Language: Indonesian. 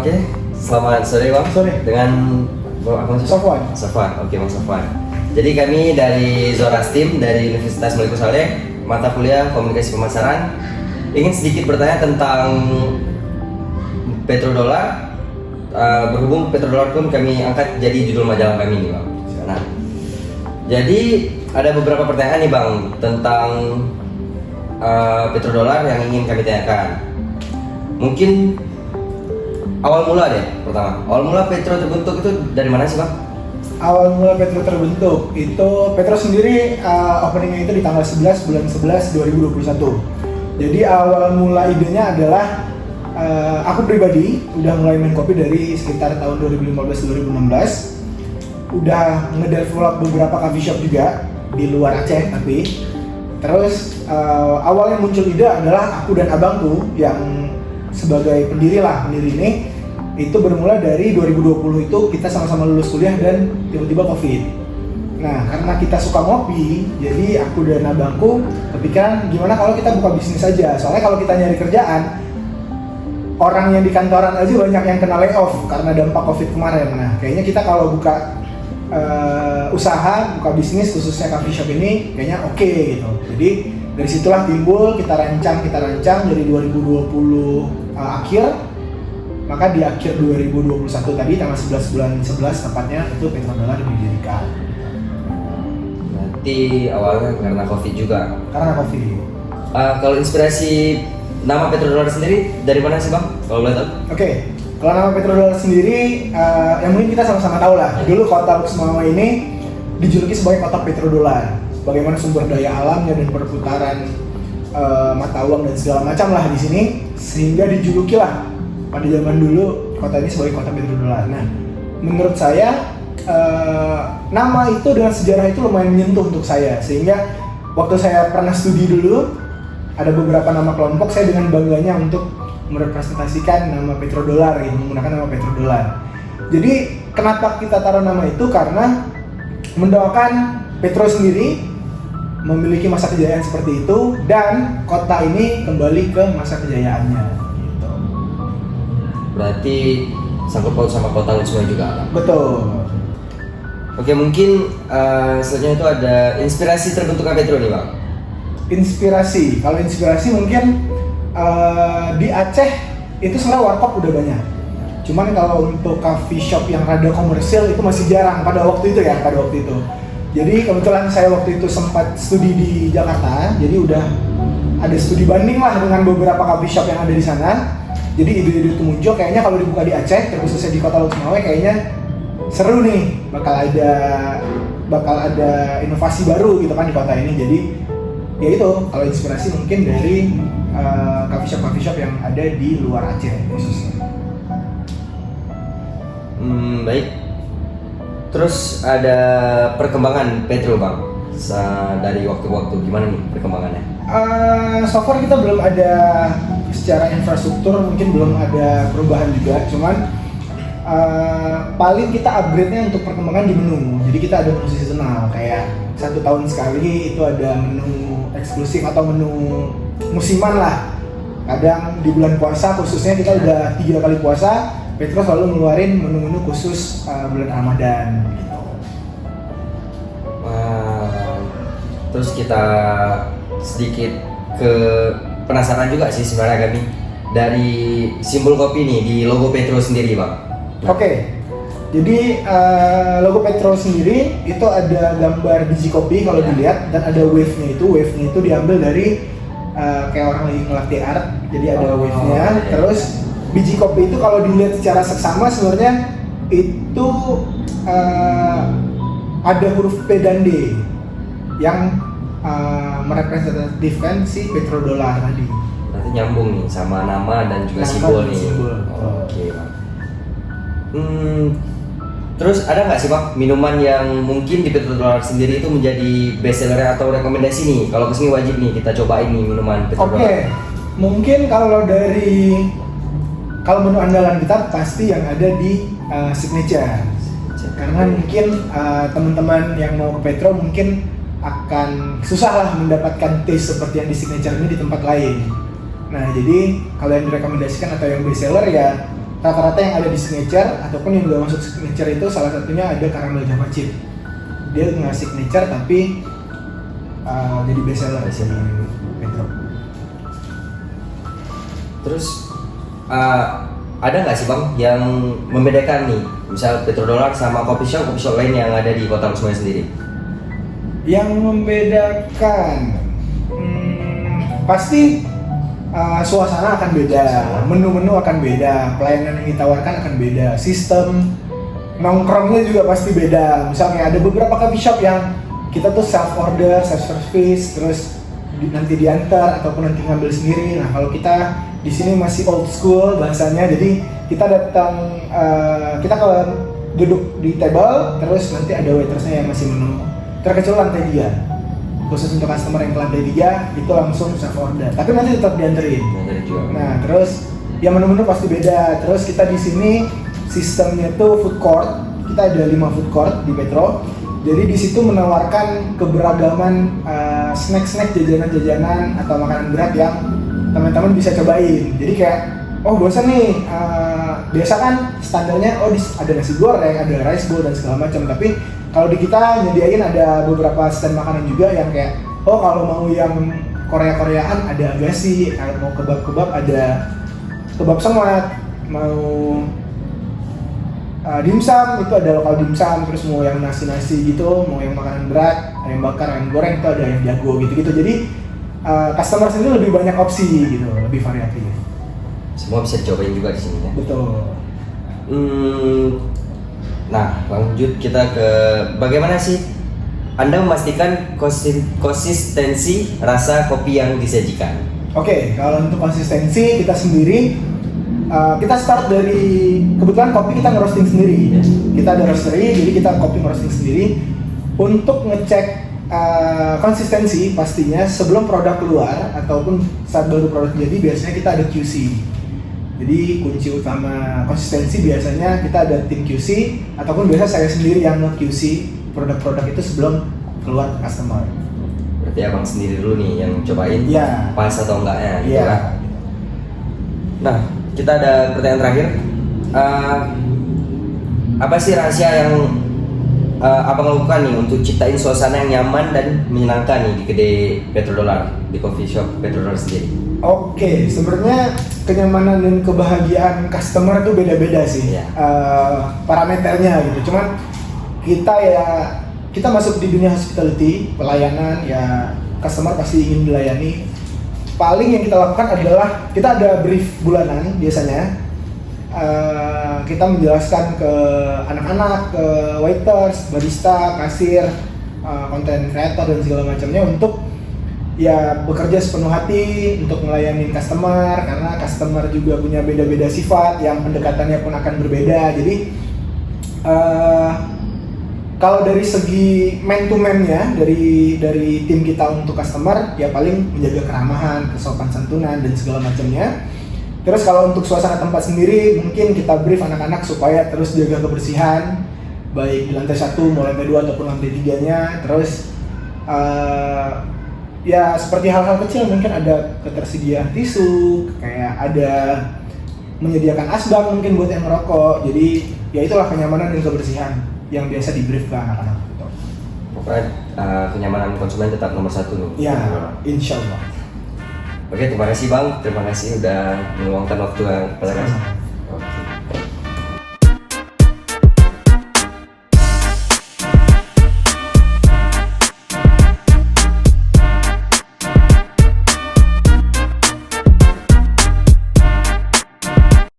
Oke, selamat sore Bang. Sore. Dengan Bang Sofwan. Sofwan. Oke Bang Sofwan. Jadi kami dari Zoras Team dari Universitas Maliku Saleh, mata kuliah Komunikasi Pemasaran, ingin sedikit bertanya tentang petrodolar. Berhubung petrodolar pun kami angkat jadi judul majalah kami nih Bang. Nah, jadi ada beberapa pertanyaan nih Bang tentang petrodolar yang ingin kami tanyakan. Mungkin awal mula deh pertama. Awal mula Petro terbentuk itu dari mana sih Bang? Awal mula Petro terbentuk itu Petro sendiri openingnya itu di tanggal 11 bulan 11 2021. Jadi awal mula idenya adalah aku pribadi udah mulai main kopi dari sekitar tahun 2015-2016. Udah ngedevelop beberapa coffee shop juga di luar Aceh tapi terus awalnya muncul ide adalah aku dan abangku yang sebagai pendiri ini itu bermula dari 2020 itu kita sama-sama lulus kuliah dan tiba-tiba COVID. Nah karena kita suka ngopi, jadi aku dan abangku kepikiran gimana kalau kita buka bisnis aja. Soalnya kalau kita nyari kerjaan, orang yang di kantoran aja banyak yang kena layoff karena dampak COVID kemarin. Nah kayaknya kita kalau buka usaha, buka bisnis khususnya coffee shop ini kayaknya oke gitu. Jadi dari situlah timbul kita rancang dari 2020 akhir, maka di akhir 2021 tadi tanggal 11 bulan 11 tepatnya itu petrodolar didirikan. Berarti awalnya karena COVID juga. Karena COVID. Kalau inspirasi nama petrodolar sendiri dari mana sih Bang? Kalau boleh tahu? Oke. Kalau nama petrodolar sendiri, yang mungkin kita sama-sama tahu lah. Dulu kota Luxmawa ini dijuluki sebagai kota petrodolar. Bagaimana sumber daya alamnya dan perputaran mata uang dan segala macam lah di sini, sehingga dijuluki lah pada zaman dulu kota ini sebagai kota petrodolar. Nah, menurut saya nama itu dengan sejarah itu lumayan menyentuh untuk saya, sehingga waktu saya pernah studi dulu ada beberapa nama kelompok, saya dengan bangganya untuk merepresentasikan nama petrodolar, gitu, menggunakan nama petrodolar. Jadi kenapa kita taruh nama itu? Karena mendoakan Petro sendiri memiliki masa kejayaan seperti itu dan kota ini kembali ke masa kejayaannya. Gitu. Berarti sangkut paut sama kota Luxmawa juga Bang? Betul. Oke, mungkin selanjutnya itu ada inspirasi terbentuknya Petro nih Bang. Inspirasi, kalau inspirasi mungkin di Aceh itu sebenarnya warkop udah banyak. Cuman kalau untuk coffee shop yang rada komersil itu masih jarang pada waktu itu. Jadi kebetulan saya waktu itu sempat studi di Jakarta, jadi udah ada studi banding lah dengan beberapa coffee shop yang ada di sana. Jadi ide-ide itu muncul, kayaknya kalau dibuka di Aceh, terkhususnya di kota Luxmawa, kayaknya seru nih, bakal ada inovasi baru gitu kan di kota ini. Jadi ya itu, kalau inspirasi mungkin dari coffee shop yang ada di luar Aceh khususnya. Baik. Terus ada perkembangan Petro Bang dari waktu ke waktu, gimana nih perkembangannya? So far kita belum ada secara infrastruktur, mungkin belum ada perubahan juga. Cuman paling kita upgrade-nya untuk perkembangan di menu. Jadi kita ada menu seasonal, kayak 1 tahun sekali itu ada menu eksklusif atau menu musiman lah. Kadang di bulan puasa khususnya kita udah 3 kali puasa, Petro selalu ngeluarin menu-menu khusus bulan Ramadan gitu. Terus kita sedikit penasaran juga sih sebenarnya kami dari simbol kopi nih di logo Petro sendiri Bang. Oke. Jadi logo Petro sendiri itu ada gambar biji kopi kalau dilihat, dan ada wave-nya itu diambil dari kayak orang lagi ngelatih art, jadi ada wave-nya. Terus biji kopi itu kalau dilihat secara seksama sebenarnya itu ada huruf P dan D yang merepresentatifkan si petrodolar tadi. Berarti nyambung nih sama nama dan juga simbol nih. Oke Bang. Terus ada nggak sih Bang minuman yang mungkin di petrodolar sendiri itu menjadi best seller atau rekomendasi nih? Kalau kesini wajib nih kita cobain nih minuman petrodolar. Oke. Mungkin kalau menu andalan kita pasti yang ada di signature. Karena mungkin teman-teman yang mau ke Petro mungkin akan susah lah mendapatkan taste seperti yang di signature ini di tempat lain. Nah jadi kalau yang direkomendasikan atau yang best seller ya rata-rata yang ada di signature ataupun yang nggak masuk signature itu salah satunya ada caramel java chip. Dia nggak signature tapi jadi best seller di sini Petro. Terus ada nggak sih bang yang membedakan nih, misal Petrodollar sama kopi shop lain yang ada di Kota Kusuma sendiri? Yang membedakan, pasti suasana akan beda, menu-menu akan beda, pelayanan yang ditawarkan akan beda, sistem nongkrongnya juga pasti beda. Misalnya ada beberapa coffee shop yang kita tuh self order, self service, terus nanti diantar ataupun nanti ngambil sendiri. Nah kalau kita di sini masih old school bahasanya, jadi kita datang, kita kalau duduk di table, terus nanti ada waitersnya yang masih menu. Terkecuali lantai 3. Khusus untuk customer yang ke lantai 3 itu langsung self order, tapi nanti tetap dianterin. Nah terus ya menu-menu pasti beda. Terus kita di sini sistemnya tuh food court, kita ada 5 food court di Petro. Jadi di situ menawarkan keberagaman snack-snack, jajanan-jajanan atau makanan berat yang teman-teman bisa cobain. Jadi kayak oh bosan nih, biasa kan standarnya oh ada nasi goreng, ada rice bowl dan segala macam, tapi kalau di kita nyediain ada beberapa stand makanan juga yang kayak oh kalau mau yang Korea-Koreaan ada agasi, kalau mau kebab-kebab ada kebab sengat, mau dimsum itu ada lokal dimsum, terus mau yang nasi-nasi gitu, mau yang makanan berat, ayam bakar, ayam goreng itu ada ayam jago gitu-gitu. Jadi customer sendiri lebih banyak opsi gitu, lebih variatif. Semua bisa dicobain juga di sini ya. Betul. Nah, lanjut kita ke bagaimana sih Anda memastikan konsistensi rasa kopi yang disajikan? Oke, kalau untuk konsistensi kita sendiri, kita start dari kebetulan kopi kita ngerosting sendiri. Kita ada roastery, jadi kita kopi ngerosting sendiri. Untuk ngecek konsistensi pastinya sebelum produk keluar ataupun saat baru produk jadi biasanya kita ada QC. Jadi kunci utama konsistensi biasanya kita ada tim QC ataupun biasa saya sendiri yang nge-QC produk-produk itu sebelum keluar ke customer. Berarti abang sendiri dulu nih yang cobain pas atau enggaknya gitu kan? Nah, kita ada pertanyaan terakhir. Apa sih rahasia yang abang lakukan nih untuk ciptain suasana yang nyaman dan menyenangkan nih di kedai Petrodollar, di coffee shop Petrodollar sendiri? Oke, sebenarnya kenyamanan dan kebahagiaan customer itu beda-beda sih, parameternya gitu. Cuman kita masuk di dunia hospitality, pelayanan ya customer pasti ingin dilayani. Paling yang kita lakukan adalah kita ada brief bulanan biasanya. Kita menjelaskan ke anak-anak, ke waiters, barista, kasir, content creator dan segala macamnya untuk ya bekerja sepenuh hati untuk melayani customer, karena customer juga punya beda-beda sifat yang pendekatannya pun akan berbeda. Jadi kalau dari segi man to man-nya dari tim kita untuk customer ya paling menjaga keramahan, kesopan santunan dan segala macamnya. Terus kalau untuk suasana tempat sendiri mungkin kita brief anak-anak supaya terus jaga kebersihan baik di lantai 1 mau lantai 2 ataupun lantai 3-nya. Terus ya seperti hal-hal kecil mungkin ada ketersediaan tisu, kayak ada menyediakan asbak mungkin buat yang merokok. Jadi ya itulah kenyamanan dan kebersihan yang biasa di brief ke anak-anak gitu. Pokoknya kenyamanan konsumen tetap nomor 1 nih. Ya, insya Allah. Oke, terima kasih bang, terima kasih udah meluangkan waktu kepada kami.